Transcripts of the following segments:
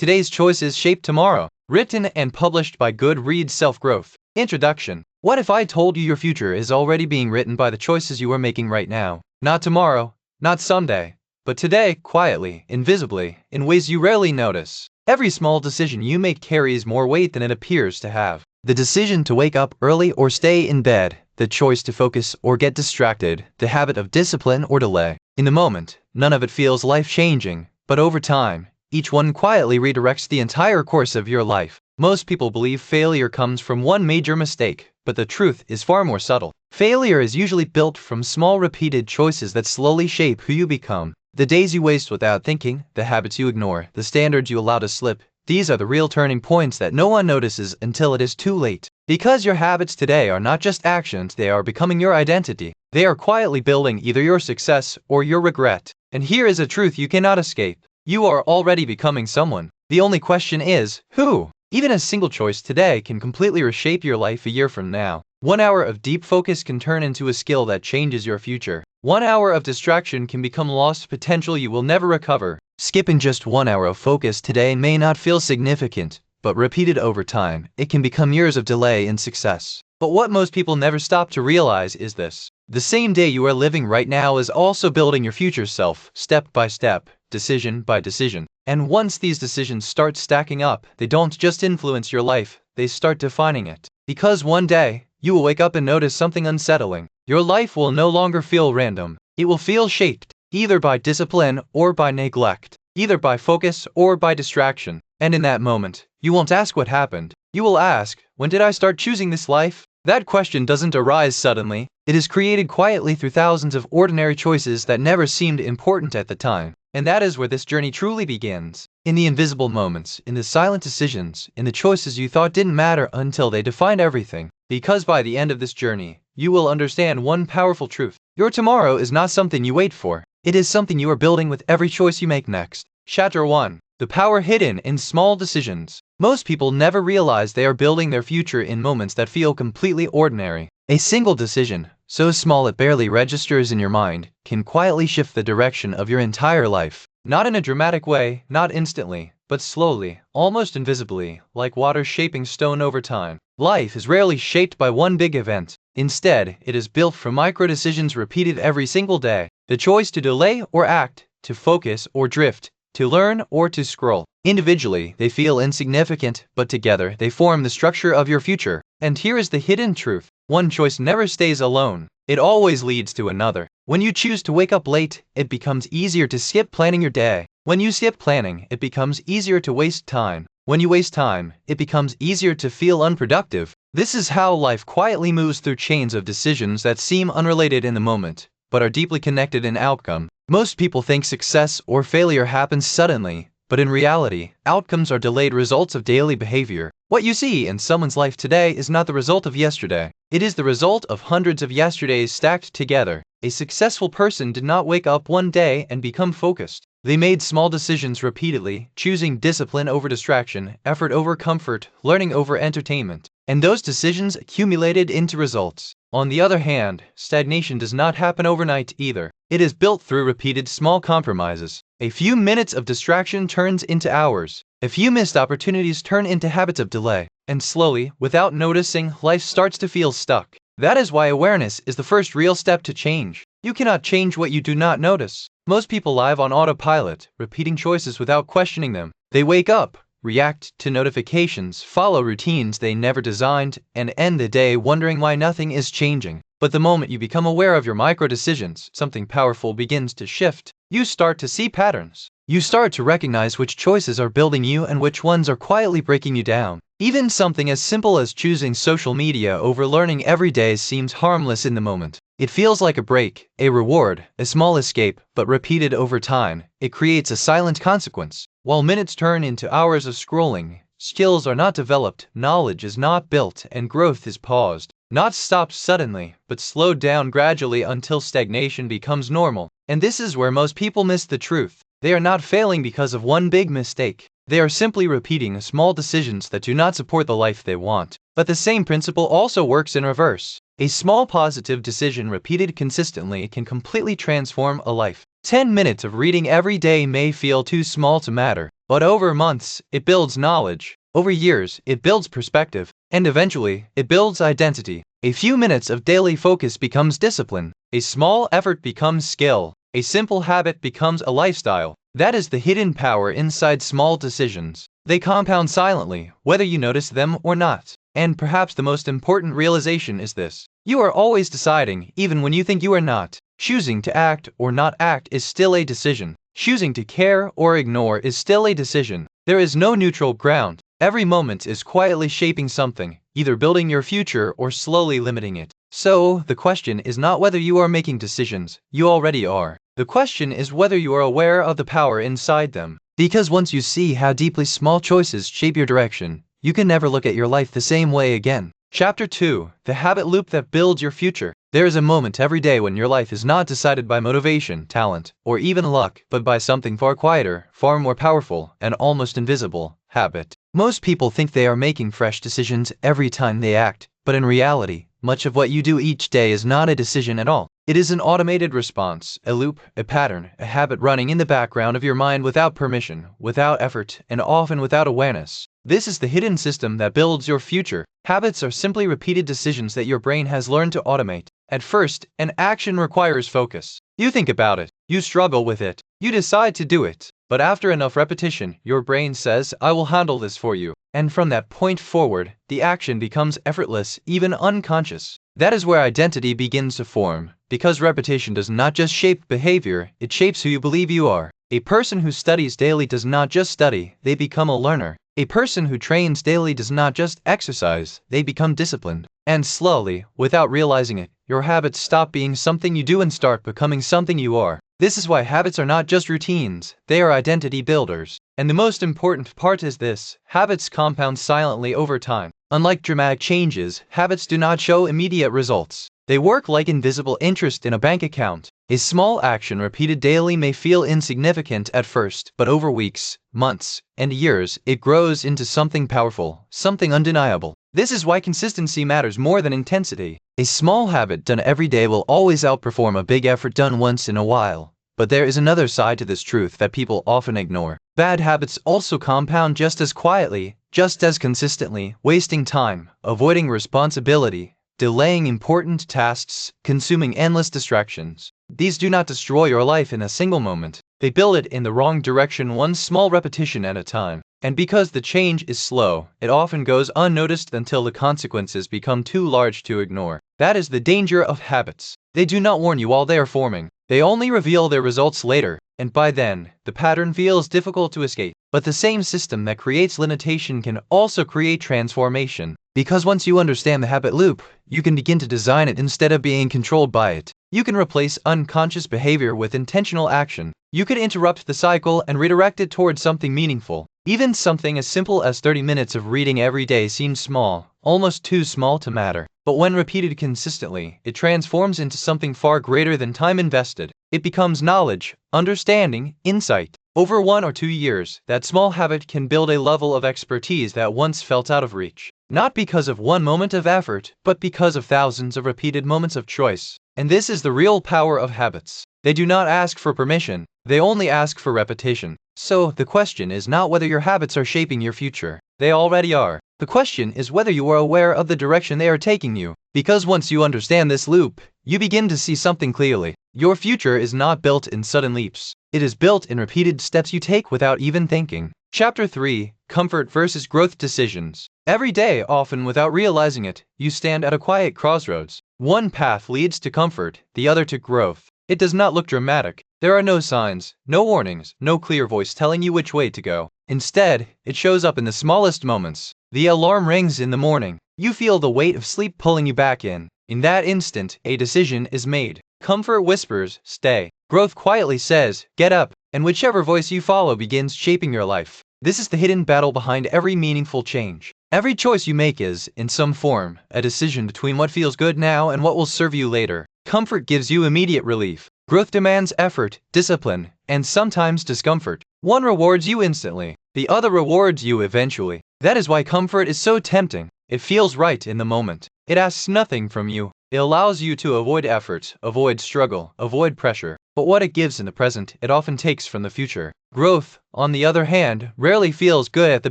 Today's choices shape tomorrow. Written and published by Goodreads Self-Growth. Introduction. What if I told you your future is already being written by the choices you are making right now? Not tomorrow, not someday, but today, quietly, invisibly, in ways you rarely notice. Every small decision you make carries more weight than it appears to have. The decision to wake up early or stay in bed, the choice to focus or get distracted, the habit of discipline or delay. In the moment, none of it feels life-changing, but over time, each one quietly redirects the entire course of your life. Most people believe failure comes from one major mistake, but the truth is far more subtle. Failure is usually built from small repeated choices that slowly shape who you become. The days you waste without thinking, the habits you ignore, the standards you allow to slip, these are the real turning points that no one notices until it is too late. Because your habits today are not just actions, they are becoming your identity. They are quietly building either your success or your regret. And here is a truth you cannot escape. You are already becoming someone. The only question is, who? Even a single choice today can completely reshape your life a year from now. 1 hour of deep focus can turn into a skill that changes your future. 1 hour of distraction can become lost potential you will never recover. Skipping just 1 hour of focus today may not feel significant, but repeated over time, it can become years of delay in success. But what most people never stop to realize is this. The same day you are living right now is also building your future self, step by step, decision by decision. And once these decisions start stacking up, they don't just influence your life, they start defining it. Because one day, you will wake up and notice something unsettling. Your life will no longer feel random. It will feel shaped, either by discipline or by neglect, either by focus or by distraction. And in that moment, you won't ask what happened. You will ask, when did I start choosing this life? That question doesn't arise suddenly. It is created quietly through thousands of ordinary choices that never seemed important at the time. And that is where this journey truly begins. In the invisible moments, in the silent decisions, in the choices you thought didn't matter until they defined everything. Because by the end of this journey, you will understand one powerful truth. Your tomorrow is not something you wait for. It is something you are building with every choice you make next. Chapter 1. The power hidden in small decisions. Most people never realize they are building their future in moments that feel completely ordinary. A single decision, so small it barely registers in your mind, can quietly shift the direction of your entire life. Not in a dramatic way, not instantly, but slowly, almost invisibly, like water shaping stone over time. Life is rarely shaped by one big event. Instead, it is built from micro-decisions repeated every single day. The choice to delay or act, to focus or drift, to learn or to scroll. Individually, they feel insignificant, but together, they form the structure of your future. And here is the hidden truth. One choice never stays alone. It always leads to another. When you choose to wake up late, it becomes easier to skip planning your day. When you skip planning, it becomes easier to waste time. When you waste time, it becomes easier to feel unproductive. This is how life quietly moves through chains of decisions that seem unrelated in the moment, but are deeply connected in outcome. Most people think success or failure happens suddenly, but in reality, outcomes are delayed results of daily behavior. What you see in someone's life today is not the result of yesterday. It is the result of hundreds of yesterdays stacked together. A successful person did not wake up one day and become focused. They made small decisions repeatedly, choosing discipline over distraction, effort over comfort, learning over entertainment. And those decisions accumulated into results. On the other hand, stagnation does not happen overnight either. It is built through repeated small compromises. A few minutes of distraction turns into hours. A few missed opportunities turn into habits of delay. And slowly, without noticing, life starts to feel stuck. That is why awareness is the first real step to change. You cannot change what you do not notice. Most people live on autopilot, repeating choices without questioning them. They wake up, react to notifications, follow routines they never designed, and end the day wondering why nothing is changing. But the moment you become aware of your micro-decisions, something powerful begins to shift. You start to see patterns. You start to recognize which choices are building you and which ones are quietly breaking you down. Even something as simple as choosing social media over learning every day seems harmless in the moment. It feels like a break, a reward, a small escape, but repeated over time, it creates a silent consequence. While minutes turn into hours of scrolling, skills are not developed, knowledge is not built, and growth is paused. Not stopped suddenly, but slowed down gradually until stagnation becomes normal. And this is where most people miss the truth. They are not failing because of one big mistake. They are simply repeating small decisions that do not support the life they want. But the same principle also works in reverse. A small positive decision repeated consistently can completely transform a life. 10 minutes of reading every day may feel too small to matter, But over months, it builds knowledge. Over years, it builds perspective. And eventually, it builds identity. A few minutes of daily focus becomes discipline. A small effort becomes skill. A simple habit becomes a lifestyle. That is the hidden power inside small decisions. They compound silently, whether you notice them or not. And perhaps the most important realization is this: you are always deciding, even when you think you are not. Choosing to act or not act is still a decision. Choosing to care or ignore is still a decision. There is no neutral ground. Every moment is quietly shaping something, either building your future or slowly limiting it. So, the question is not whether you are making decisions, you already are. The question is whether you are aware of the power inside them. Because once you see how deeply small choices shape your direction, you can never look at your life the same way again. Chapter 2: The Habit Loop That Builds Your Future. There is a moment every day when your life is not decided by motivation, talent, or even luck, but by something far quieter, far more powerful, and almost invisible: habit. Most people think they are making fresh decisions every time they act, but in reality, much of what you do each day is not a decision at all. It is an automated response, a loop, a pattern, a habit running in the background of your mind without permission, without effort, and often without awareness. This is the hidden system that builds your future. Habits are simply repeated decisions that your brain has learned to automate. At first, an action requires focus. You think about it, you struggle with it, you decide to do it. But after enough repetition, your brain says, "I will handle this for you." And from that point forward, the action becomes effortless, even unconscious. That is where identity begins to form, because repetition does not just shape behavior, it shapes who you believe you are. A person who studies daily does not just study, they become a learner. A person who trains daily does not just exercise, they become disciplined. And slowly, without realizing it, your habits stop being something you do and start becoming something you are. This is why habits are not just routines, they are identity builders. And the most important part is this: habits compound silently over time. Unlike dramatic changes, habits do not show immediate results. They work like invisible interest in a bank account. A small action repeated daily may feel insignificant at first, but over weeks, months, and years, it grows into something powerful, something undeniable. This is why consistency matters more than intensity. A small habit done every day will always outperform a big effort done once in a while. But there is another side to this truth that people often ignore. Bad habits also compound just as quietly, just as consistently, wasting time, avoiding responsibility, delaying important tasks, consuming endless distractions. These do not destroy your life in a single moment. They build it in the wrong direction, one small repetition at a time. And because the change is slow, it often goes unnoticed until the consequences become too large to ignore. That is the danger of habits. They do not warn you while they are forming. They only reveal their results later, and by then, the pattern feels difficult to escape. But the same system that creates limitation can also create transformation. Because once you understand the habit loop, you can begin to design it instead of being controlled by it. You can replace unconscious behavior with intentional action. You could interrupt the cycle and redirect it towards something meaningful. Even something as simple as 30 minutes of reading every day seems small, almost too small to matter. But when repeated consistently, it transforms into something far greater than time invested. It becomes knowledge, understanding, insight. Over 1 or 2 years, that small habit can build a level of expertise that once felt out of reach. Not because of one moment of effort, but because of thousands of repeated moments of choice. And this is the real power of habits. They do not ask for permission, they only ask for repetition. So, the question is not whether your habits are shaping your future. They already are. The question is whether you are aware of the direction they are taking you. Because once you understand this loop, you begin to see something clearly. Your future is not built in sudden leaps. It is built in repeated steps you take without even thinking. Chapter 3: Comfort versus Growth Decisions. Every day, often without realizing it, you stand at a quiet crossroads. One path leads to comfort, the other to growth. It does not look dramatic. There are no signs, no warnings, no clear voice telling you which way to go. Instead, it shows up in the smallest moments. The alarm rings in the morning. You feel the weight of sleep pulling you back in. In that instant, a decision is made. Comfort whispers, "Stay." Growth quietly says, "Get up." And whichever voice you follow begins shaping your life. This is the hidden battle behind every meaningful change. Every choice you make is, in some form, a decision between what feels good now and what will serve you later. Comfort gives you immediate relief. Growth demands effort, discipline, and sometimes discomfort. One rewards you instantly, the other rewards you eventually. That is why comfort is so tempting. It feels right in the moment. It asks nothing from you. It allows you to avoid effort, avoid struggle, avoid pressure. But what it gives in the present, it often takes from the future. Growth, on the other hand, rarely feels good at the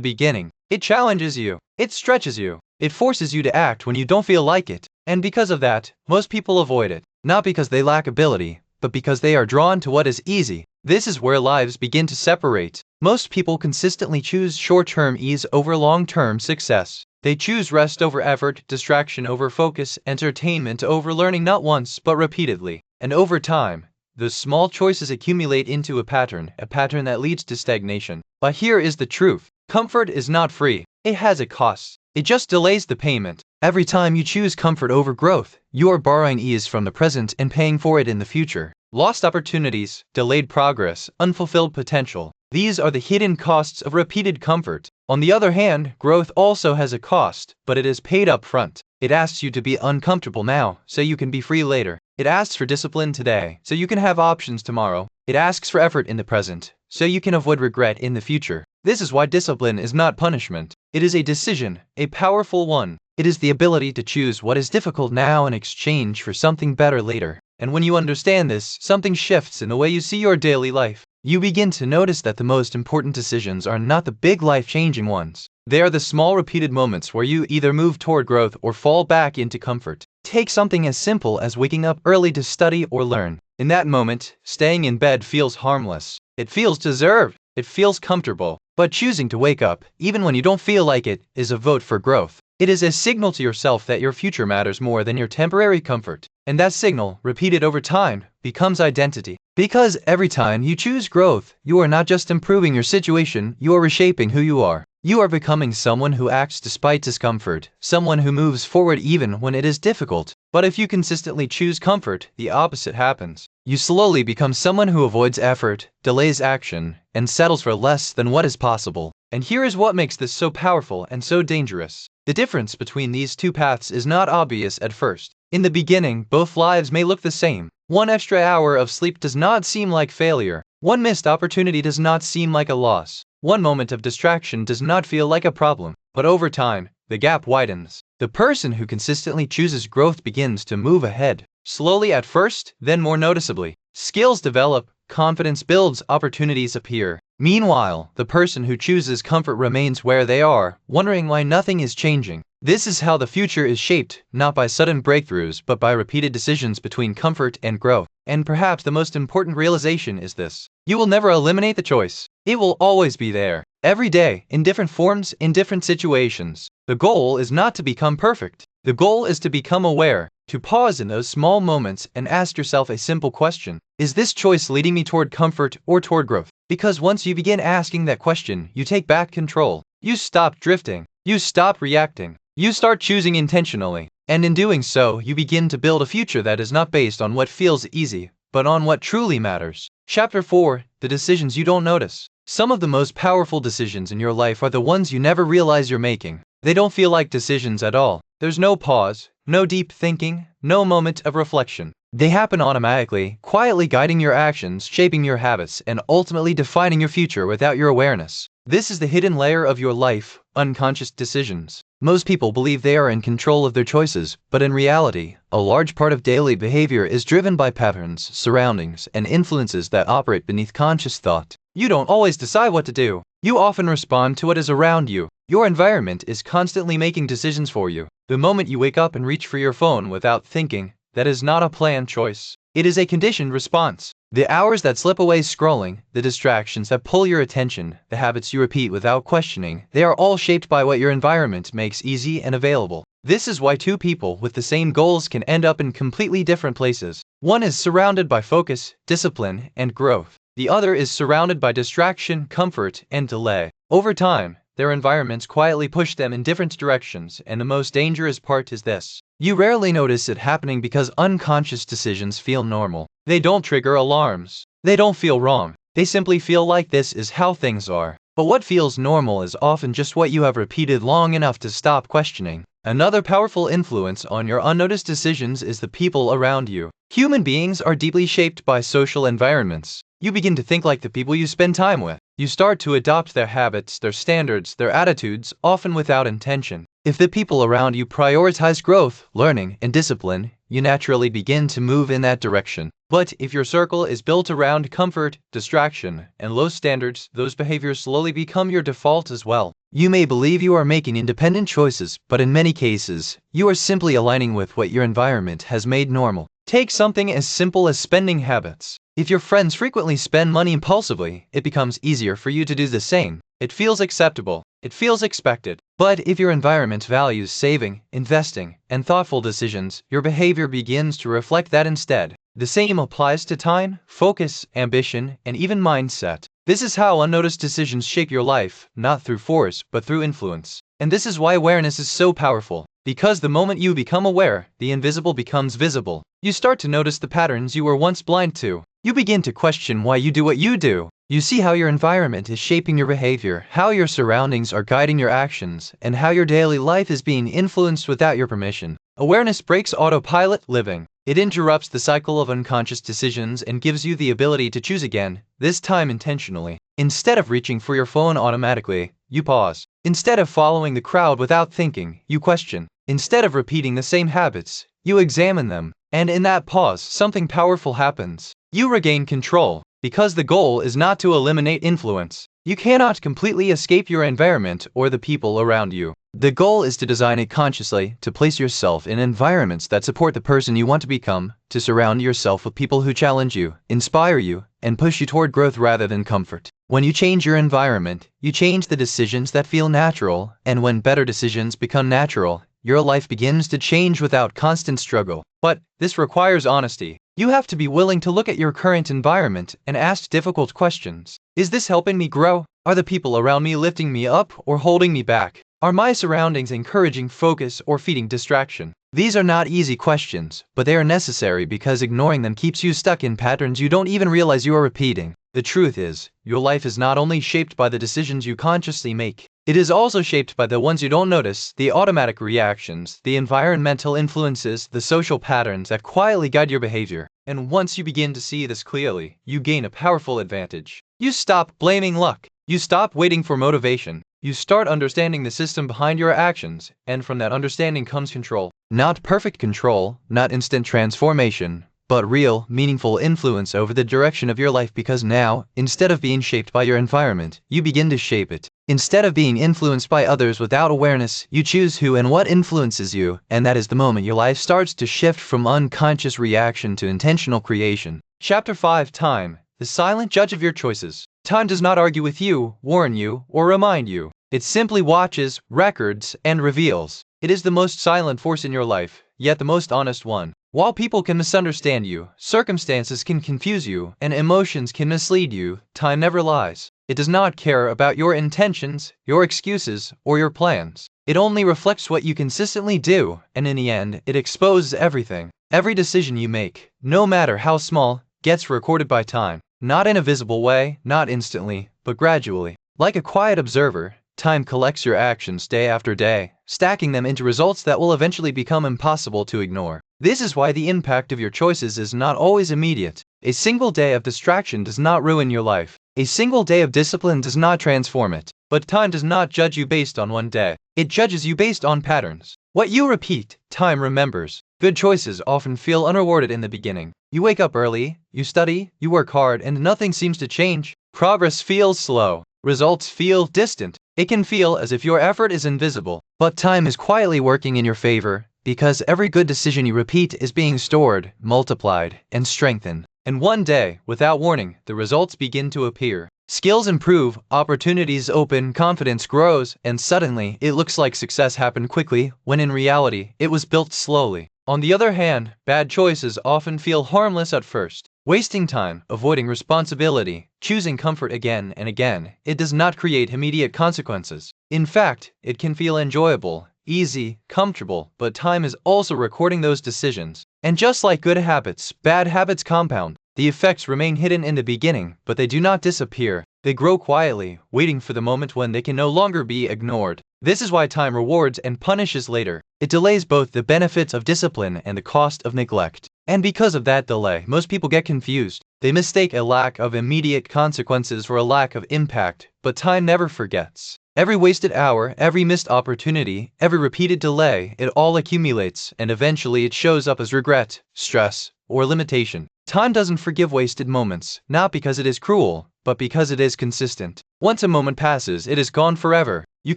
beginning. It challenges you. It stretches you. It forces you to act when you don't feel like it. And because of that, most people avoid it. Not because they lack ability, but because they are drawn to what is easy. This is where lives begin to separate. Most people consistently choose short-term ease over long-term success. They choose rest over effort, distraction over focus, entertainment over learning not once but repeatedly. And over time, those small choices accumulate into a pattern that leads to stagnation. But here is the truth. Comfort is not free. It has a cost. It just delays the payment. Every time you choose comfort over growth, you are borrowing ease from the present and paying for it in the future. Lost opportunities, delayed progress, unfulfilled potential. These are the hidden costs of repeated comfort. On the other hand, growth also has a cost, but it is paid up front. It asks you to be uncomfortable now, so you can be free later. It asks for discipline today, so you can have options tomorrow. It asks for effort in the present, so you can avoid regret in the future. This is why discipline is not punishment. It is a decision, a powerful one. It is the ability to choose what is difficult now in exchange for something better later. And when you understand this, something shifts in the way you see your daily life. You begin to notice that the most important decisions are not the big life-changing ones. They are the small repeated moments where you either move toward growth or fall back into comfort. Take something as simple as waking up early to study or learn. In that moment, staying in bed feels harmless. It feels deserved. It feels comfortable. But choosing to wake up, even when you don't feel like it, is a vote for growth. It is a signal to yourself that your future matters more than your temporary comfort. And that signal, repeated over time, becomes identity. Because every time you choose growth, you are not just improving your situation, you are reshaping who you are. You are becoming someone who acts despite discomfort, someone who moves forward even when it is difficult. But if you consistently choose comfort, the opposite happens. You slowly become someone who avoids effort, delays action, and settles for less than what is possible. And here is what makes this so powerful and so dangerous. The difference between these two paths is not obvious at first. In the beginning, both lives may look the same. One extra hour of sleep does not seem like failure. One missed opportunity does not seem like a loss. One moment of distraction does not feel like a problem. But over time, the gap widens. The person who consistently chooses growth begins to move ahead. Slowly at first, then more noticeably. Skills develop, confidence builds, opportunities appear. Meanwhile, the person who chooses comfort remains where they are, wondering why nothing is changing. This is how the future is shaped, not by sudden breakthroughs, but by repeated decisions between comfort and growth. And perhaps the most important realization is this. You will never eliminate the choice. It will always be there. Every day, in different forms, in different situations. The goal is not to become perfect. The goal is to become aware, to pause in those small moments and ask yourself a simple question. Is this choice leading me toward comfort or toward growth? Because once you begin asking that question, you take back control. You stop drifting. You stop reacting. You start choosing intentionally. And in doing so, you begin to build a future that is not based on what feels easy, but on what truly matters. Chapter 4. The decisions you don't notice. Some of the most powerful decisions in your life are the ones you never realize you're making. They don't feel like decisions at all. There's no pause, no deep thinking, no moment of reflection. They happen automatically, quietly guiding your actions, shaping your habits, and ultimately defining your future without your awareness. This is the hidden layer of your life, unconscious decisions. Most people believe they are in control of their choices, but in reality, a large part of daily behavior is driven by patterns, surroundings, and influences that operate beneath conscious thought. You don't always decide what to do. You often respond to what is around you. Your environment is constantly making decisions for you. The moment you wake up and reach for your phone without thinking, that is not a planned choice. It is a conditioned response. The hours that slip away scrolling, the distractions that pull your attention, the habits you repeat without questioning, they are all shaped by what your environment makes easy and available. This is why two people with the same goals can end up in completely different places. One is surrounded by focus, discipline, and growth. The other is surrounded by distraction, comfort, and delay. Over time, their environments quietly push them in different directions, and the most dangerous part is this. You rarely notice it happening because unconscious decisions feel normal. They don't trigger alarms. They don't feel wrong. They simply feel like this is how things are. But what feels normal is often just what you have repeated long enough to stop questioning. Another powerful influence on your unnoticed decisions is the people around you. Human beings are deeply shaped by social environments. You begin to think like the people you spend time with. You start to adopt their habits, their standards, their attitudes, often without intention. If the people around you prioritize growth, learning, and discipline, you naturally begin to move in that direction. But if your circle is built around comfort, distraction, and low standards, those behaviors slowly become your default as well. You may believe you are making independent choices, but in many cases, you are simply aligning with what your environment has made normal. Take something as simple as spending habits. If your friends frequently spend money impulsively, it becomes easier for you to do the same. It feels acceptable. It feels expected. But if your environment values saving, investing, and thoughtful decisions, your behavior begins to reflect that instead. The same applies to time, focus, ambition, and even mindset. This is how unnoticed decisions shape your life, not through force, but through influence. And this is why awareness is so powerful. Because the moment you become aware, the invisible becomes visible. You start to notice the patterns you were once blind to. You begin to question why you do what you do. You see how your environment is shaping your behavior, how your surroundings are guiding your actions, and how your daily life is being influenced without your permission. Awareness breaks autopilot living. It interrupts the cycle of unconscious decisions and gives you the ability to choose again, this time intentionally. Instead of reaching for your phone automatically, you pause. Instead of following the crowd without thinking, you question. Instead of repeating the same habits, you examine them. And in that pause, something powerful happens. You regain control. Because the goal is not to eliminate influence. You cannot completely escape your environment or the people around you. The goal is to design it consciously, to place yourself in environments that support the person you want to become, to surround yourself with people who challenge you, inspire you, and push you toward growth rather than comfort. When you change your environment, you change the decisions that feel natural, and when better decisions become natural, your life begins to change without constant struggle. But this requires honesty. You have to be willing to look at your current environment and ask difficult questions. Is this helping me grow? Are the people around me lifting me up or holding me back? Are my surroundings encouraging focus or feeding distraction? These are not easy questions, but they are necessary because ignoring them keeps you stuck in patterns you don't even realize you are repeating. The truth is, your life is not only shaped by the decisions you consciously make, it is also shaped by the ones you don't notice, the automatic reactions, the environmental influences, the social patterns that quietly guide your behavior. And once you begin to see this clearly, you gain a powerful advantage. You stop blaming luck. You stop waiting for motivation. You start understanding the system behind your actions, and from that understanding comes control. Not perfect control, not instant transformation, but real, meaningful influence over the direction of your life, because now, instead of being shaped by your environment, you begin to shape it. Instead of being influenced by others without awareness, you choose who and what influences you, and that is the moment your life starts to shift from unconscious reaction to intentional creation. Chapter 5: Time, the silent judge of your choices. Time does not argue with you, warn you, or remind you. It simply watches, records, and reveals. It is the most silent force in your life, yet the most honest one. While people can misunderstand you, circumstances can confuse you, and emotions can mislead you, time never lies. It does not care about your intentions, your excuses, or your plans. It only reflects what you consistently do, and in the end, it exposes everything. Every decision you make, no matter how small, gets recorded by time. Not in a visible way, not instantly, but gradually. Like a quiet observer, time collects your actions day after day, stacking them into results that will eventually become impossible to ignore. This is why the impact of your choices is not always immediate. A single day of distraction does not ruin your life. A single day of discipline does not transform it. But time does not judge you based on one day. It judges you based on patterns. What you repeat, time remembers. Good choices often feel unrewarded in the beginning. You wake up early, you study, you work hard, and nothing seems to change. Progress feels slow. Results feel distant. It can feel as if your effort is invisible. But time is quietly working in your favor, because every good decision you repeat is being stored, multiplied, and strengthened. And one day, without warning, the results begin to appear. Skills improve, opportunities open, confidence grows, and suddenly, it looks like success happened quickly, when in reality, it was built slowly. On the other hand, bad choices often feel harmless at first. Wasting time, avoiding responsibility, choosing comfort again and again, it does not create immediate consequences. In fact, it can feel enjoyable, easy, comfortable, but time is also recording those decisions. And just like good habits, bad habits compound. The effects remain hidden in the beginning, but they do not disappear. They grow quietly, waiting for the moment when they can no longer be ignored. This is why time rewards and punishes later. It delays both the benefits of discipline and the cost of neglect. And because of that delay, most people get confused. They mistake a lack of immediate consequences for a lack of impact, but time never forgets. Every wasted hour, every missed opportunity, every repeated delay, it all accumulates, and eventually it shows up as regret, stress, or limitation. Time doesn't forgive wasted moments, not because it is cruel, but because it is consistent. Once a moment passes, it is gone forever. You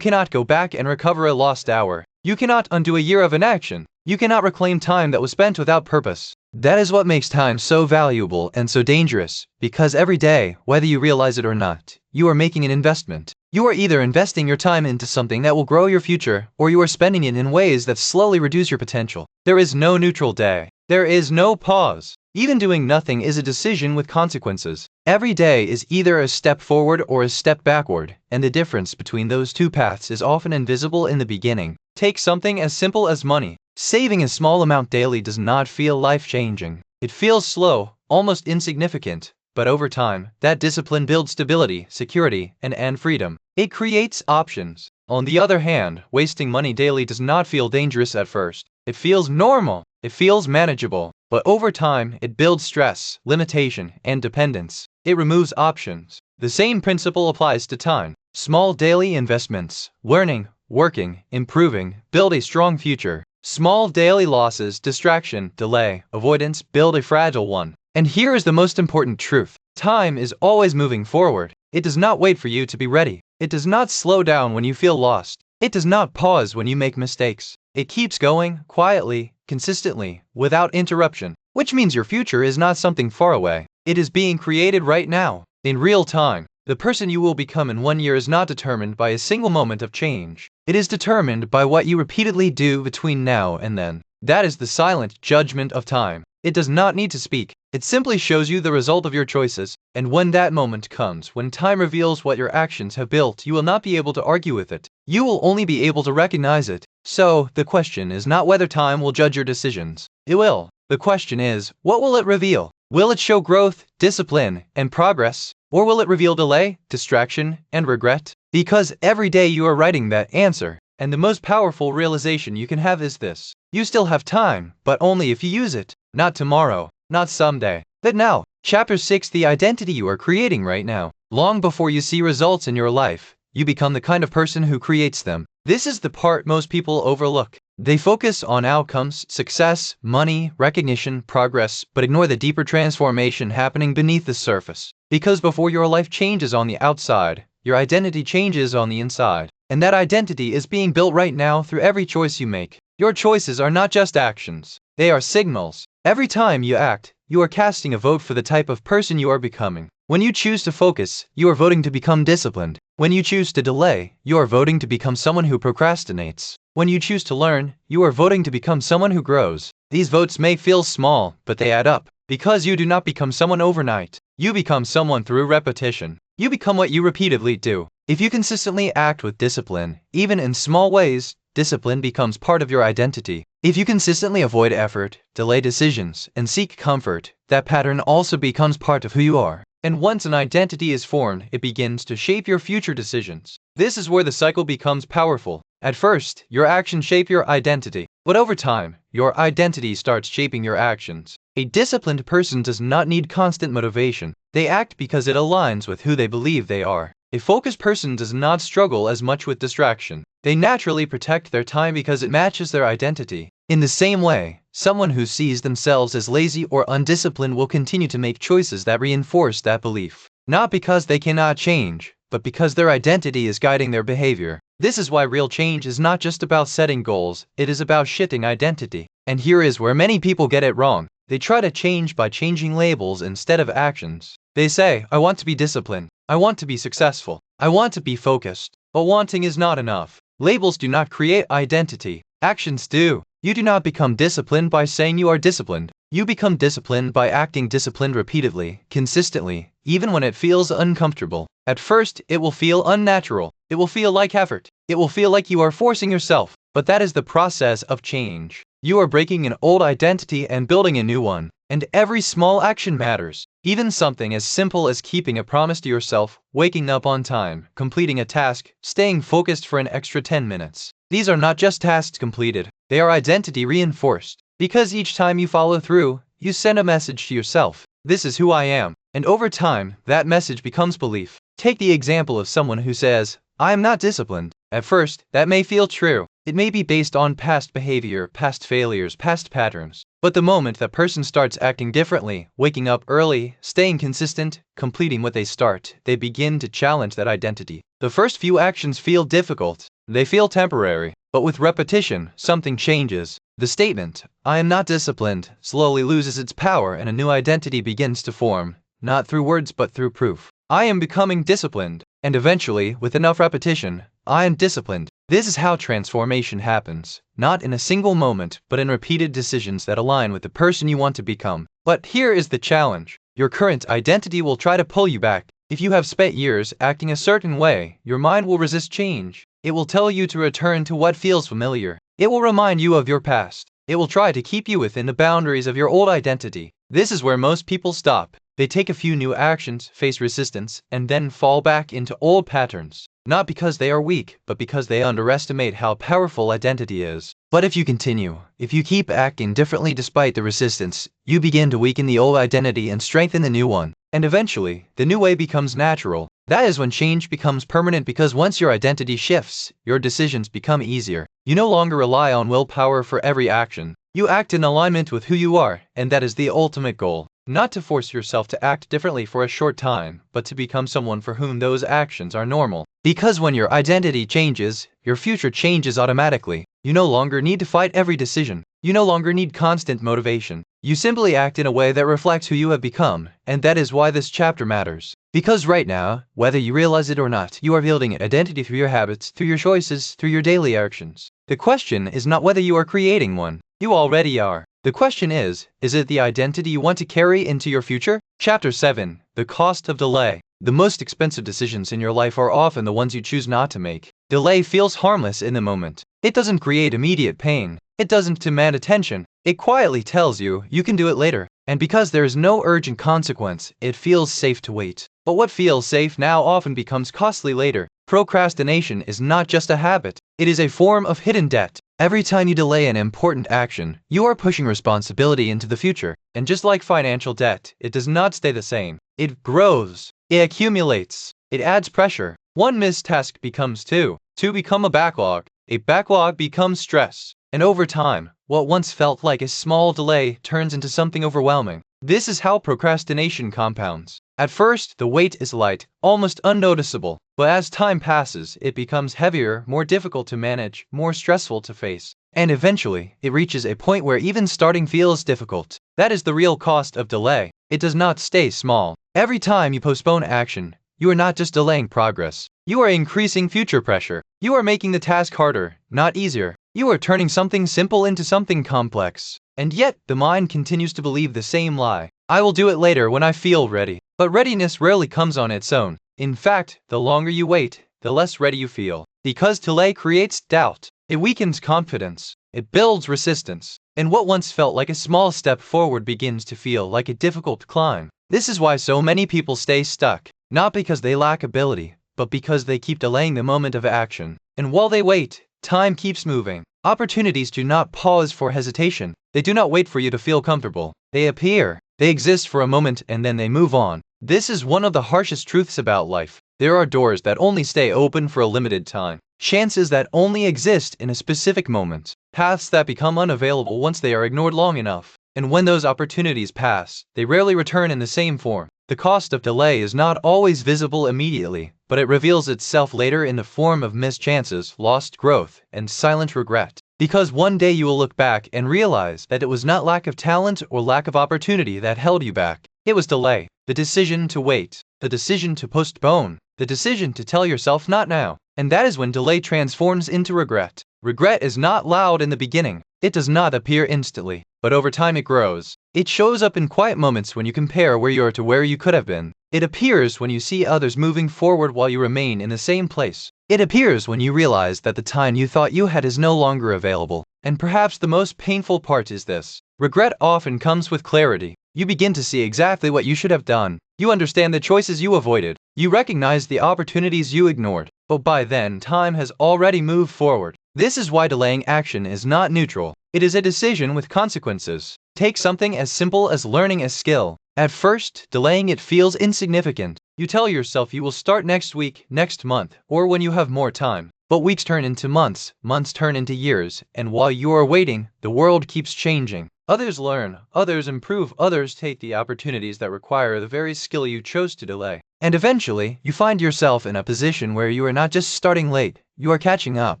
cannot go back and recover a lost hour. You cannot undo a year of inaction. You cannot reclaim time that was spent without purpose. That is what makes time so valuable and so dangerous, because every day, whether you realize it or not, you are making an investment. You are either investing your time into something that will grow your future, or you are spending it in ways that slowly reduce your potential. There is no neutral day. There is no pause. Even doing nothing is a decision with consequences. Every day is either a step forward or a step backward, and the difference between those two paths is often invisible in the beginning. Take something as simple as money. Saving a small amount daily does not feel life-changing. It feels slow, almost insignificant, but over time, that discipline builds stability, security, and freedom. It creates options. On the other hand, wasting money daily does not feel dangerous at first. It feels normal. It feels manageable. But over time, it builds stress, limitation, and dependence. It removes options. The same principle applies to time. Small daily investments, learning, working, improving, build a strong future. Small daily losses, distraction, delay, avoidance build a fragile one. And here is the most important truth. Time is always moving forward. It does not wait for you to be ready. It does not slow down when you feel lost. It does not pause when you make mistakes. It keeps going, quietly, consistently, without interruption. Which means your future is not something far away. It is being created right now, in real time. The person you will become in 1 year is not determined by a single moment of change. It is determined by what you repeatedly do between now and then. That is the silent judgment of time. It does not need to speak. It simply shows you the result of your choices. And when that moment comes, when time reveals what your actions have built, you will not be able to argue with it. You will only be able to recognize it. So, the question is not whether time will judge your decisions. It will. The question is, what will it reveal? Will it show growth, discipline, and progress? Or will it reveal delay, distraction, and regret? Because every day you are writing that answer. And the most powerful realization you can have is this. You still have time, but only if you use it. Not tomorrow, not someday, but now. Chapter 6: The identity you are creating right now. Long before you see results in your life, you become the kind of person who creates them. This is the part most people overlook. They focus on outcomes, success, money, recognition, progress, but ignore the deeper transformation happening beneath the surface. Because before your life changes on the outside, your identity changes on the inside. And that identity is being built right now through every choice you make. Your choices are not just actions. They are signals. Every time you act, you are casting a vote for the type of person you are becoming. When you choose to focus, you are voting to become disciplined. When you choose to delay, you are voting to become someone who procrastinates. When you choose to learn, you are voting to become someone who grows. These votes may feel small, but they add up. Because you do not become someone overnight. You become someone through repetition. You become what you repeatedly do. If you consistently act with discipline, even in small ways, discipline becomes part of your identity. If you consistently avoid effort, delay decisions, and seek comfort, that pattern also becomes part of who you are. And once an identity is formed, it begins to shape your future decisions. This is where the cycle becomes powerful. At first, your actions shape your identity, but over time, your identity starts shaping your actions. A disciplined person does not need constant motivation. They act because it aligns with who they believe they are. A focused person does not struggle as much with distraction. They naturally protect their time because it matches their identity. In the same way, someone who sees themselves as lazy or undisciplined will continue to make choices that reinforce that belief. Not because they cannot change, but because their identity is guiding their behavior. This is why real change is not just about setting goals, it is about shifting identity. And here is where many people get it wrong. They try to change by changing labels instead of actions. They say, I want to be disciplined. I want to be successful. I want to be focused. But wanting is not enough. Labels do not create identity. Actions do. You do not become disciplined by saying you are disciplined. You become disciplined by acting disciplined repeatedly, consistently, even when it feels uncomfortable. At first, it will feel unnatural. It will feel like effort. It will feel like you are forcing yourself. But that is the process of change. You are breaking an old identity and building a new one. And every small action matters. Even something as simple as keeping a promise to yourself, waking up on time, completing a task, staying focused for an extra 10 minutes. These are not just tasks completed, they are identity reinforced. Because each time you follow through, you send a message to yourself. This is who I am. And over time, that message becomes belief. Take the example of someone who says, I am not disciplined. At first, that may feel true. It may be based on past behavior, past failures, past patterns. But the moment that person starts acting differently, waking up early, staying consistent, completing what they start, they begin to challenge that identity. The first few actions feel difficult. They feel temporary. But with repetition, something changes. The statement, "I am not disciplined," slowly loses its power and a new identity begins to form, not through words but through proof. I am becoming disciplined. And eventually, with enough repetition, I am disciplined. This is how transformation happens, not in a single moment, but in repeated decisions that align with the person you want to become. But here is the challenge. Your current identity will try to pull you back. If you have spent years acting a certain way, your mind will resist change. It will tell you to return to what feels familiar. It will remind you of your past. It will try to keep you within the boundaries of your old identity. This is where most people stop. They take a few new actions, face resistance, and then fall back into old patterns. Not because they are weak, but because they underestimate how powerful identity is. But if you continue, if you keep acting differently despite the resistance, you begin to weaken the old identity and strengthen the new one. And eventually, the new way becomes natural. That is when change becomes permanent because once your identity shifts, your decisions become easier. You no longer rely on willpower for every action. You act in alignment with who you are, and that is the ultimate goal. Not to force yourself to act differently for a short time, but to become someone for whom those actions are normal. Because when your identity changes, your future changes automatically. You no longer need to fight every decision. You no longer need constant motivation. You simply act in a way that reflects who you have become, and that is why this chapter matters. Because right now, whether you realize it or not, you are building an identity through your habits, through your choices, through your daily actions. The question is not whether you are creating one. You already are. The question is it the identity you want to carry into your future? Chapter 7. The Cost of Delay. The most expensive decisions in your life are often the ones you choose not to make. Delay feels harmless in the moment. It doesn't create immediate pain. It doesn't demand attention. It quietly tells you you can do it later. And because there is no urgent consequence, it feels safe to wait. But what feels safe now often becomes costly later. Procrastination is not just a habit. It is a form of hidden debt. Every time you delay an important action, you are pushing responsibility into the future. And just like financial debt, it does not stay the same. It grows. It accumulates. It adds pressure. One missed task becomes two. Two become a backlog. A backlog becomes stress. And over time, what once felt like a small delay turns into something overwhelming. This is how procrastination compounds. At first, the weight is light, almost unnoticeable. But as time passes, it becomes heavier, more difficult to manage, more stressful to face. And eventually, it reaches a point where even starting feels difficult. That is the real cost of delay. It does not stay small. Every time you postpone action, you are not just delaying progress. You are increasing future pressure. You are making the task harder, not easier. You are turning something simple into something complex. And yet, the mind continues to believe the same lie. I will do it later when I feel ready. But readiness rarely comes on its own. In fact, the longer you wait, the less ready you feel. Because delay creates doubt. It weakens confidence. It builds resistance. And what once felt like a small step forward begins to feel like a difficult climb. This is why so many people stay stuck. Not because they lack ability, but because they keep delaying the moment of action. And while they wait, time keeps moving. Opportunities do not pause for hesitation. They do not wait for you to feel comfortable. They appear. They exist for a moment and then they move on. This is one of the harshest truths about life. There are doors that only stay open for a limited time. Chances that only exist in a specific moment. Paths that become unavailable once they are ignored long enough. And when those opportunities pass, they rarely return in the same form. The cost of delay is not always visible immediately, but it reveals itself later in the form of missed chances, lost growth, and silent regret. Because one day you will look back and realize that it was not lack of talent or lack of opportunity that held you back. It was delay. The decision to wait. The decision to postpone. The decision to tell yourself not now. And that is when delay transforms into regret. Regret is not loud in the beginning. It does not appear instantly, but over time it grows. It shows up in quiet moments when you compare where you are to where you could have been. It appears when you see others moving forward while you remain in the same place. It appears when you realize that the time you thought you had is no longer available. And perhaps the most painful part is this. Regret often comes with clarity. You begin to see exactly what you should have done. You understand the choices you avoided. You recognize the opportunities you ignored. But by then, time has already moved forward. This is why delaying action is not neutral. It is a decision with consequences. Take something as simple as learning a skill. At first, delaying it feels insignificant. You tell yourself you will start next week, next month, or when you have more time. But weeks turn into months, months turn into years, and while you are waiting, the world keeps changing. Others learn, others improve, others take the opportunities that require the very skill you chose to delay. And eventually, you find yourself in a position where you are not just starting late, you are catching up.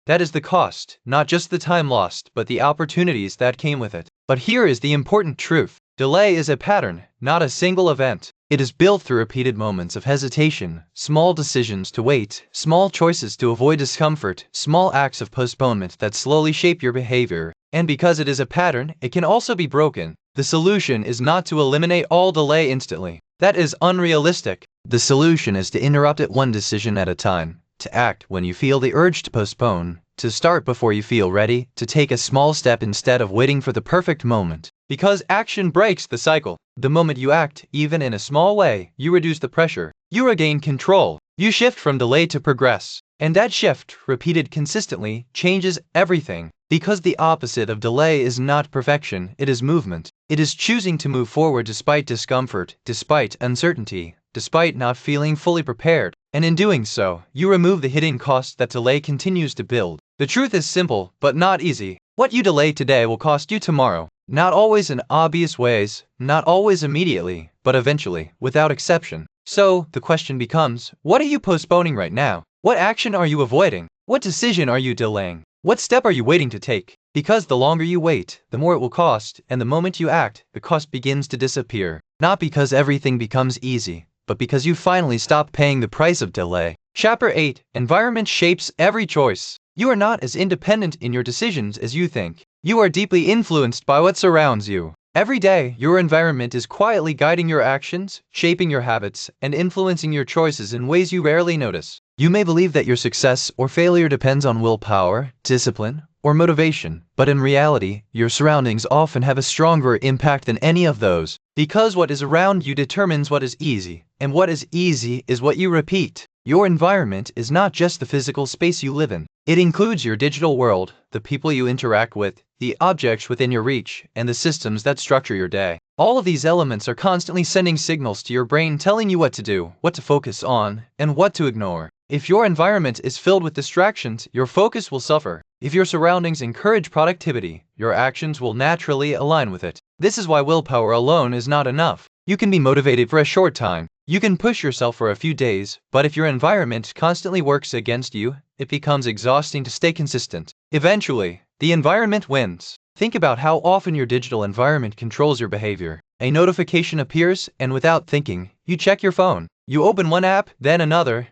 That is the cost, not just the time lost, but the opportunities that came with it. But here is the important truth. Delay is a pattern, not a single event. It is built through repeated moments of hesitation, small decisions to wait, small choices to avoid discomfort, small acts of postponement that slowly shape your behavior. And because it is a pattern, it can also be broken. The solution is not to eliminate all delay instantly. That is unrealistic. The solution is to interrupt it one decision at a time, to act when you feel the urge to postpone, to start before you feel ready, to take a small step instead of waiting for the perfect moment. Because action breaks the cycle. The moment you act, even in a small way, you reduce the pressure. You regain control. You shift from delay to progress. And that shift, repeated consistently, changes everything. Because the opposite of delay is not perfection, it is movement. It is choosing to move forward despite discomfort, despite uncertainty, despite not feeling fully prepared. And in doing so, you remove the hidden cost that delay continues to build. The truth is simple, but not easy. What you delay today will cost you tomorrow. Not always in obvious ways, not always immediately, but eventually, without exception. So, the question becomes, what are you postponing right now? What action are you avoiding? What decision are you delaying? What step are you waiting to take? Because the longer you wait, the more it will cost, and the moment you act, the cost begins to disappear. Not because everything becomes easy, but because you finally stop paying the price of delay. Chapter 8. Environment shapes every choice. You are not as independent in your decisions as you think. You are deeply influenced by what surrounds you. Every day, your environment is quietly guiding your actions, shaping your habits, and influencing your choices in ways you rarely notice. You may believe that your success or failure depends on willpower, discipline, or motivation, but in reality, your surroundings often have a stronger impact than any of those. Because what is around you determines what is easy, and what is easy is what you repeat. Your environment is not just the physical space you live in. It includes your digital world, the people you interact with, the objects within your reach, and the systems that structure your day. All of these elements are constantly sending signals to your brain telling you what to do, what to focus on, and what to ignore. If your environment is filled with distractions, your focus will suffer. If your surroundings encourage productivity, your actions will naturally align with it. This is why willpower alone is not enough. You can be motivated for a short time. You can push yourself for a few days, but if your environment constantly works against you, it becomes exhausting to stay consistent. Eventually, the environment wins. Think about how often your digital environment controls your behavior. A notification appears, and without thinking, you check your phone. You open one app, then another,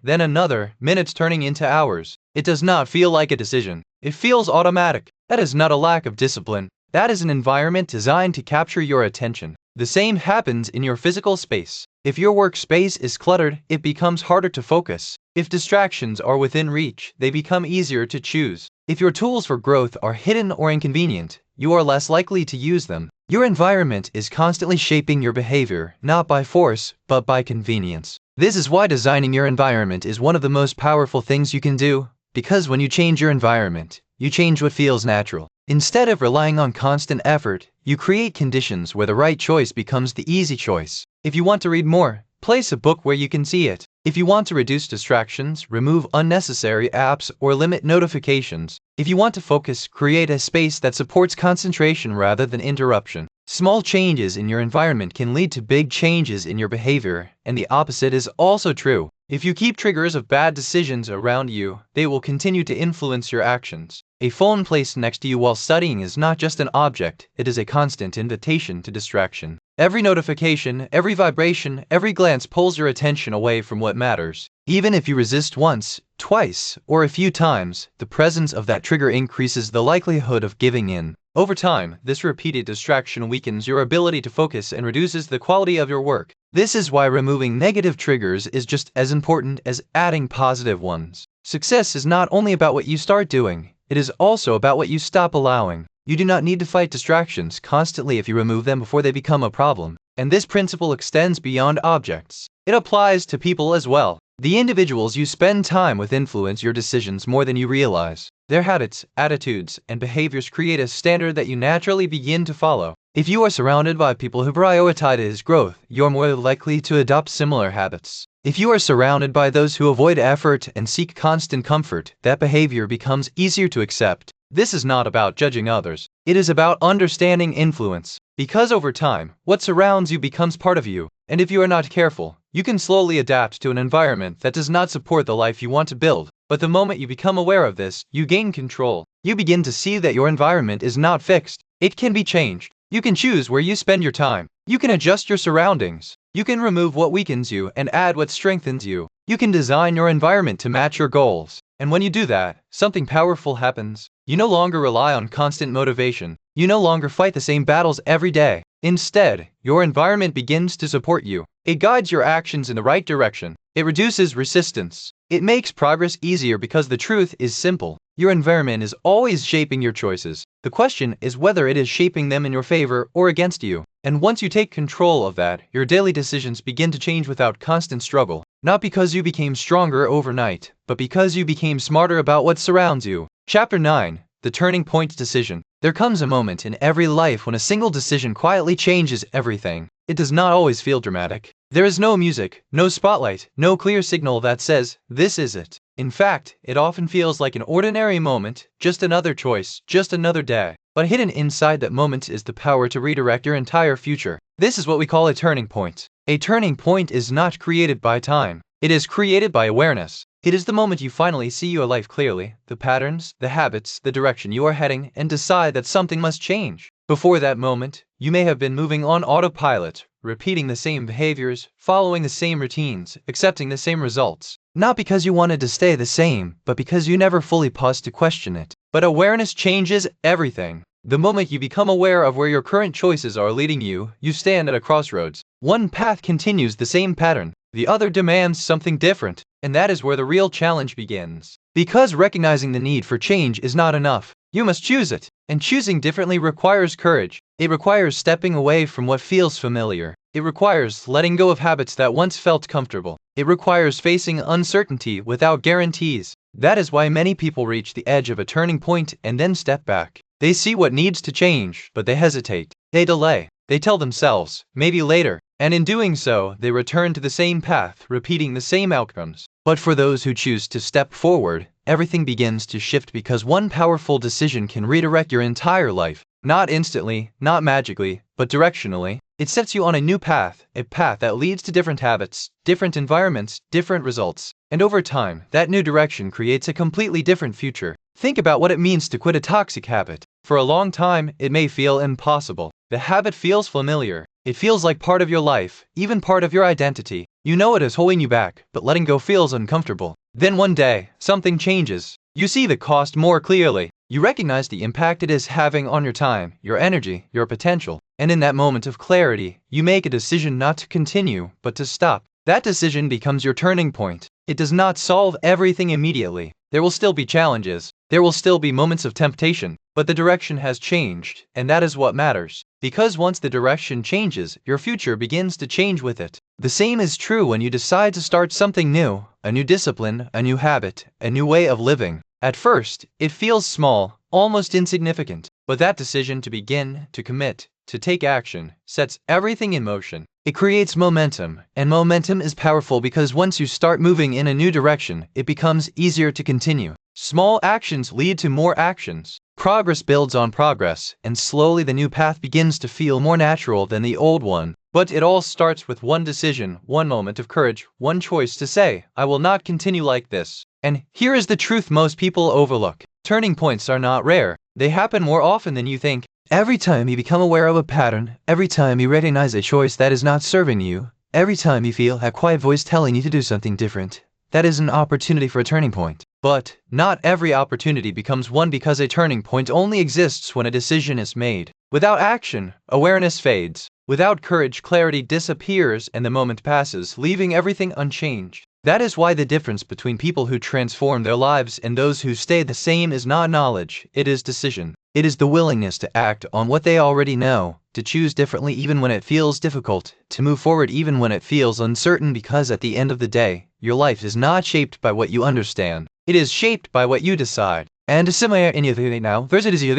minutes turning into hours. It does not feel like a decision. It feels automatic. That is not a lack of discipline. That is an environment designed to capture your attention. The same happens in your physical space. If your workspace is cluttered, it becomes harder to focus. If distractions are within reach, they become easier to choose. If your tools for growth are hidden or inconvenient, you are less likely to use them. Your environment is constantly shaping your behavior, not by force, but by convenience. This is why designing your environment is one of the most powerful things you can do, because when you change your environment, you change what feels natural. Instead of relying on constant effort, you create conditions where the right choice becomes the easy choice. If you want to read more, place a book where you can see it. If you want to reduce distractions, remove unnecessary apps or limit notifications. If you want to focus, create a space that supports concentration rather than interruption. Small changes in your environment can lead to big changes in your behavior, and the opposite is also true. If you keep triggers of bad decisions around you, they will continue to influence your actions. A phone placed next to you while studying is not just an object, it is a constant invitation to distraction. Every notification, every vibration, every glance pulls your attention away from what matters. Even if you resist once, twice, or a few times, the presence of that trigger increases the likelihood of giving in. Over time, this repeated distraction weakens your ability to focus and reduces the quality of your work. This is why removing negative triggers is just as important as adding positive ones. Success is not only about what you start doing, it is also about what you stop allowing. You do not need to fight distractions constantly if you remove them before they become a problem. And this principle extends beyond objects. It applies to people as well. The individuals you spend time with influence your decisions more than you realize. Their habits, attitudes, and behaviors create a standard that you naturally begin to follow. If you are surrounded by people who prioritize growth, you're more likely to adopt similar habits. If you are surrounded by those who avoid effort and seek constant comfort, that behavior becomes easier to accept. This is not about judging others. It is about understanding influence. Because over time, what surrounds you becomes part of you, and if you are not careful, you can slowly adapt to an environment that does not support the life you want to build. But the moment you become aware of this, you gain control. You begin to see that your environment is not fixed. It can be changed. You can choose where you spend your time. You can adjust your surroundings. You can remove what weakens you and add what strengthens you. You can design your environment to match your goals. And when you do that, something powerful happens. You no longer rely on constant motivation. You no longer fight the same battles every day. Instead, your environment begins to support you. It guides your actions in the right direction. It reduces resistance. It makes progress easier because the truth is simple. Your environment is always shaping your choices. The question is whether it is shaping them in your favor or against you. And once you take control of that, your daily decisions begin to change without constant struggle. Not because you became stronger overnight, but because you became smarter about what surrounds you. Chapter 9. The Turning Point Decision. There comes a moment in every life when a single decision quietly changes everything. It does not always feel dramatic. There is no music, no spotlight, no clear signal that says, this is it. In fact, it often feels like an ordinary moment, just another choice, just another day. But hidden inside that moment is the power to redirect your entire future. This is what we call a turning point. A turning point is not created by time. It is created by awareness. It is the moment you finally see your life clearly, the patterns, the habits, the direction you are heading, and decide that something must change. Before that moment, you may have been moving on autopilot, repeating the same behaviors, following the same routines, accepting the same results. Not because you wanted to stay the same, but because you never fully paused to question it. But awareness changes everything. The moment you become aware of where your current choices are leading you, you stand at a crossroads. One path continues the same pattern. The other demands something different, and that is where the real challenge begins. Because recognizing the need for change is not enough, you must choose it, and choosing differently requires courage. It requires stepping away from what feels familiar. It requires letting go of habits that once felt comfortable. It requires facing uncertainty without guarantees. That is why many people reach the edge of a turning point and then step back. They see what needs to change, but they hesitate. They delay. They tell themselves, maybe later. And in doing so, they return to the same path, repeating the same outcomes. But for those who choose to step forward, everything begins to shift because one powerful decision can redirect your entire life. Not instantly, not magically, but directionally. It sets you on a new path, a path that leads to different habits, different environments, different results. And over time, that new direction creates a completely different future. Think about what it means to quit a toxic habit. For a long time, it may feel impossible. The habit feels familiar. It feels like part of your life, even part of your identity. You know it is holding you back, but letting go feels uncomfortable. Then one day, something changes. You see the cost more clearly. You recognize the impact it is having on your time, your energy, your potential. And in that moment of clarity, you make a decision not to continue, but to stop. That decision becomes your turning point. It does not solve everything immediately. There will still be challenges. There will still be moments of temptation. But the direction has changed, and that is what matters. Because once the direction changes, your future begins to change with it. The same is true when you decide to start something new, a new discipline, a new habit, a new way of living. At first, it feels small, almost insignificant. But that decision to begin, to commit, to take action, sets everything in motion. It creates momentum, and momentum is powerful because once you start moving in a new direction, it becomes easier to continue. Small actions lead to more actions. Progress builds on progress, and slowly the new path begins to feel more natural than the old one. But it all starts with one decision, one moment of courage, one choice to say, I will not continue like this. And here is the truth most people overlook. Turning points are not rare. They happen more often than you think. Every time you become aware of a pattern, every time you recognize a choice that is not serving you, every time you feel a quiet voice telling you to do something different, that is an opportunity for a turning point. But not every opportunity becomes one because a turning point only exists when a decision is made. Without action, awareness fades. Without courage, clarity disappears and the moment passes, leaving everything unchanged. That is why the difference between people who transform their lives and those who stay the same is not knowledge, it is decision. It is the willingness to act on what they already know, to choose differently even when it feels difficult, to move forward even when it feels uncertain because at the end of the day, your life is not shaped by what you understand. It is shaped by what you decide. And similar in your now, versus your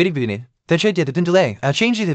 delay, a change you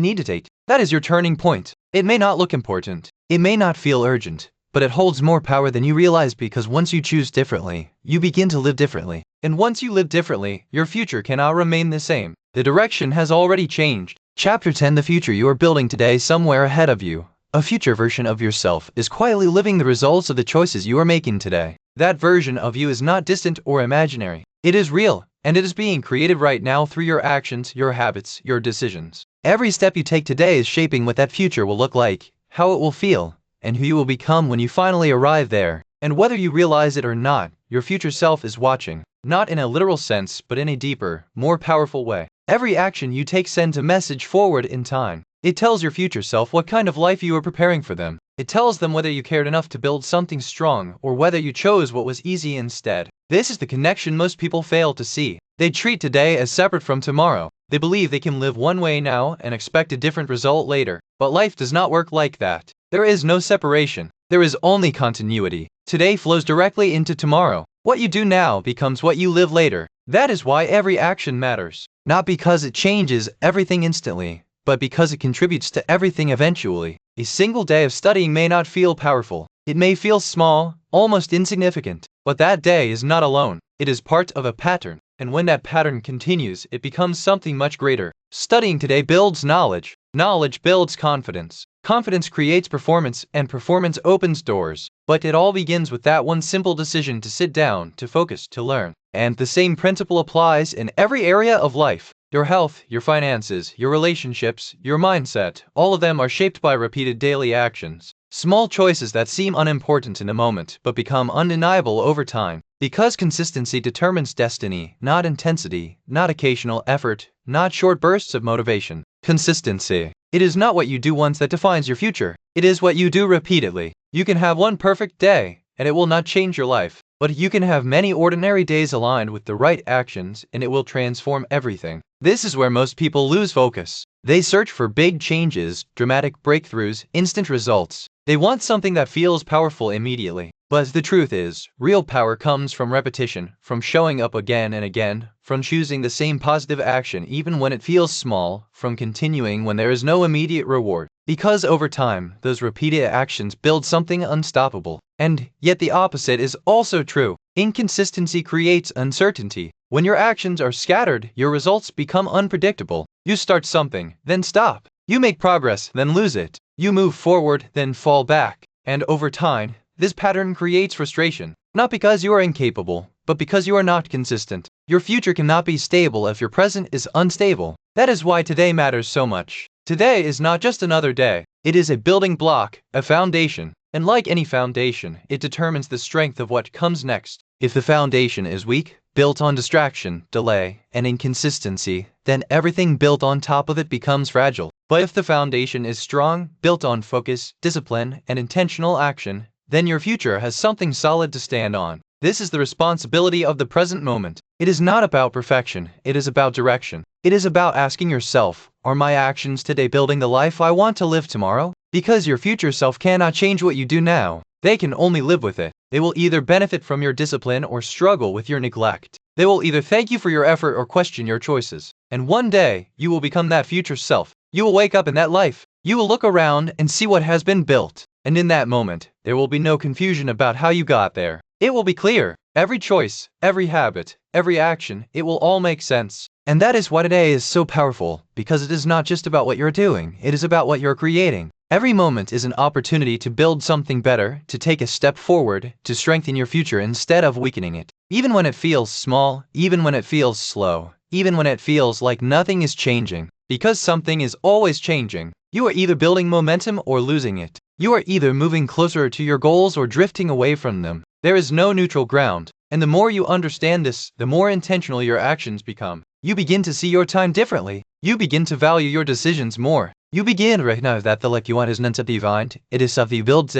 need to take. That is your turning point. It may not look important. It may not feel urgent. But it holds more power than you realize, because once you choose differently, you begin to live differently. And once you live differently, your future cannot remain the same. The direction has already changed. Chapter 10: The future you are building today. Somewhere ahead of you, a future version of yourself is quietly living the results of the choices you are making today. That version of you is not distant or imaginary. It is real, and it is being created right now through your actions, your habits, your decisions. Every step you take today is shaping what that future will look like, how it will feel, and who you will become when you finally arrive there. And whether you realize it or not, your future self is watching, not in a literal sense, but in a deeper, more powerful way. Every action you take sends a message forward in time. It tells your future self what kind of life you are preparing for them. It tells them whether you cared enough to build something strong or whether you chose what was easy instead. This is the connection most people fail to see. They treat today as separate from tomorrow. They believe they can live one way now and expect a different result later. But life does not work like that. There is no separation. There is only continuity. Today flows directly into tomorrow. What you do now becomes what you live later. That is why every action matters. Not because it changes everything instantly, but because it contributes to everything eventually. A single day of studying may not feel powerful. It may feel small, almost insignificant. But that day is not alone. It is part of a pattern. And when that pattern continues, it becomes something much greater. Studying today builds knowledge. Knowledge builds confidence. Confidence creates performance, and performance opens doors. But it all begins with that one simple decision to sit down, to focus, to learn. And the same principle applies in every area of life. Your health, your finances, your relationships, your mindset, all of them are shaped by repeated daily actions. Small choices that seem unimportant in a moment but become undeniable over time. Because consistency determines destiny, not intensity, not occasional effort, not short bursts of motivation. Consistency. It is not what you do once that defines your future. It is what you do repeatedly. You can have one perfect day, and it will not change your life. But you can have many ordinary days aligned with the right actions, and it will transform everything. This is where most people lose focus. They search for big changes, dramatic breakthroughs, instant results. They want something that feels powerful immediately. But the truth is, real power comes from repetition, from showing up again and again, from choosing the same positive action even when it feels small, from continuing when there is no immediate reward. Because over time, those repeated actions build something unstoppable. And yet the opposite is also true. Inconsistency creates uncertainty. When your actions are scattered, your results become unpredictable. You start something, then stop. You make progress, then lose it. You move forward, then fall back. And over time, this pattern creates frustration. Not because you are incapable, but because you are not consistent. Your future cannot be stable if your present is unstable. That is why today matters so much. Today is not just another day. It is a building block, a foundation. And like any foundation, it determines the strength of what comes next. If the foundation is weak, built on distraction, delay, and inconsistency, then everything built on top of it becomes fragile. But if the foundation is strong, built on focus, discipline, and intentional action, then your future has something solid to stand on. This is the responsibility of the present moment. It is not about perfection, it is about direction. It is about asking yourself, are my actions today building the life I want to live tomorrow? Because your future self cannot change what you do now. They can only live with it. They will either benefit from your discipline or struggle with your neglect. They will either thank you for your effort or question your choices. And one day, you will become that future self. You will wake up in that life. You will look around and see what has been built. And in that moment, there will be no confusion about how you got there. It will be clear. Every choice, every habit, every action, it will all make sense. And that is why today is so powerful, because it is not just about what you're doing, it is about what you're creating. Every moment is an opportunity to build something better, to take a step forward, to strengthen your future instead of weakening it. Even when it feels small, even when it feels slow, even when it feels like nothing is changing. Because something is always changing. You are either building momentum or losing it. You are either moving closer to your goals or drifting away from them. There is no neutral ground. And the more you understand this, the more intentional your actions become. You begin to see your time differently. You begin to value your decisions more. You begin to recognize that the life you want is not divine. It is of the build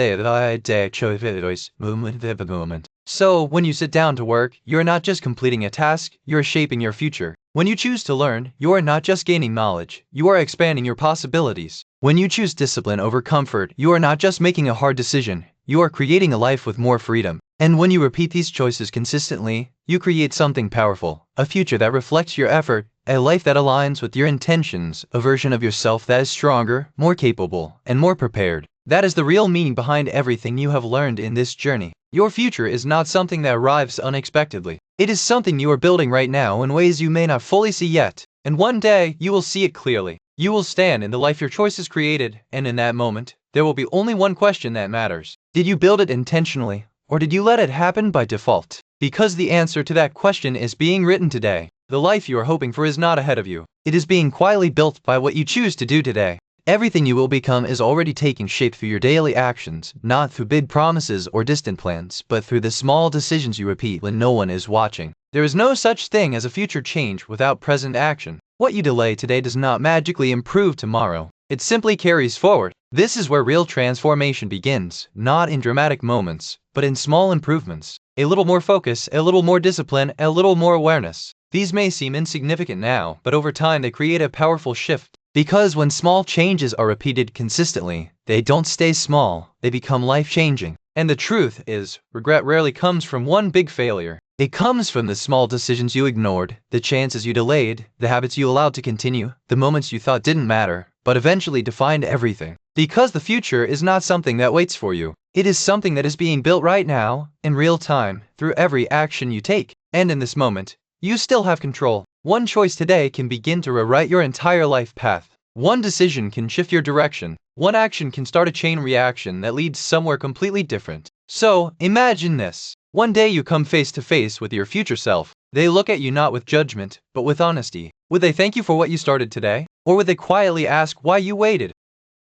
moment. So, when you sit down to work, you're not just completing a task, you're shaping your future. When you choose to learn, you are not just gaining knowledge, you are expanding your possibilities. When you choose discipline over comfort, you are not just making a hard decision, you are creating a life with more freedom. And when you repeat these choices consistently, you create something powerful, a future that reflects your effort, a life that aligns with your intentions, a version of yourself that is stronger, more capable, and more prepared. That is the real meaning behind everything you have learned in this journey. Your future is not something that arrives unexpectedly. It is something you are building right now in ways you may not fully see yet. And one day, you will see it clearly. You will stand in the life your choices created, and in that moment, there will be only one question that matters. Did you build it intentionally, or did you let it happen by default? Because the answer to that question is being written today. The life you are hoping for is not ahead of you. It is being quietly built by what you choose to do today. Everything you will become is already taking shape through your daily actions, not through big promises or distant plans, but through the small decisions you repeat when no one is watching. There is no such thing as a future change without present action. What you delay today does not magically improve tomorrow. It simply carries forward. This is where real transformation begins, not in dramatic moments, but in small improvements. A little more focus, a little more discipline, a little more awareness. These may seem insignificant now, but over time they create a powerful shift. Because when small changes are repeated consistently, they don't stay small, they become life-changing. And the truth is, regret rarely comes from one big failure. It comes from the small decisions you ignored, the chances you delayed, the habits you allowed to continue, the moments you thought didn't matter, but eventually defined everything. Because the future is not something that waits for you. It is something that is being built right now, in real time, through every action you take. And in this moment, you still have control. One choice today can begin to rewrite your entire life path. One decision can shift your direction. One action can start a chain reaction that leads somewhere completely different. So, imagine this. One day you come face to face with your future self. They look at you not with judgment, but with honesty. Would they thank you for what you started today? Or would they quietly ask why you waited?